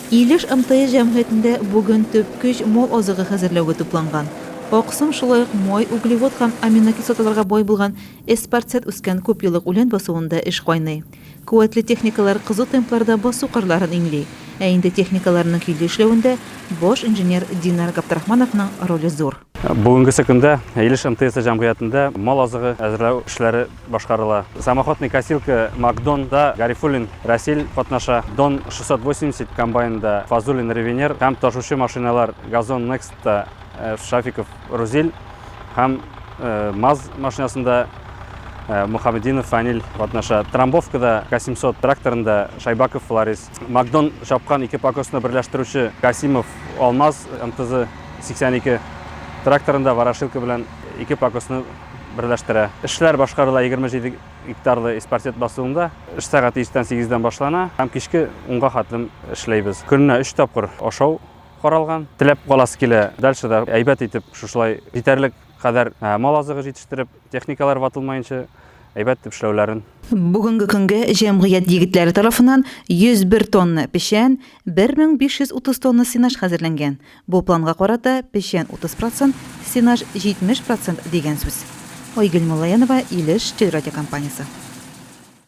Илеш МТС җәмгыятендә бүген төп көч мал азыгы хәзерләүгә тупланган. Аксым шулай ук май, углевод һәм аминокислоталарга бай булган эспарцет үскән күп еллык үлән басуында эш кайный. Куәтле техникалар кызу темпларда басу кырларын иңли. Ә инде техникаларның килде эшләвендә баш инженер Динар Габдрахмановның роле зур. Бүгенге көндә Илеш МТС җәмгыятендә мал азыгы әзерләү эшләре башкарыла. Самоходный косилка Макдонда Гарифуллин Расил катнаша, Дон 680 комбайнда Фазулин Ревенер һәм ташучы машиналар Газон Некста Шафиков Рузиль һәм МАЗ машинасында Мухаммединов Фанил катнаша. Трамбовкада К700 тракторында Шайбаков Флорис. Макдон жапкан ике покосны берләштерүче Касимов Алмаз МТЗ 82 тракторында Ворошилка белән ике покосны берләштерә. Эшләр башкарыла 27 гектарлы эспарцет басуында. Эш сәгате 8-дән башлана һәм кичке 10-га хәтлем эшләйбез. Көненә 3 тапкыр ашау каралган. Теләп каласы килә. Дальше да әйбәт итеп шушылай җитәрлек кадәр мал азыгы җитештереп, техникалар ватылмаенча әйбәт итеп эшләүләрен. Бүгенге көнгә җәмгыять егетләре тарафыннан 101 тонна печән, 1530 тонна сенаж хәзерләнгән. Бу планга карата печән 30%, сенаж 70% дигән сүз. Айгөл Муллаянова, Илеш телерадиокомпаниясе.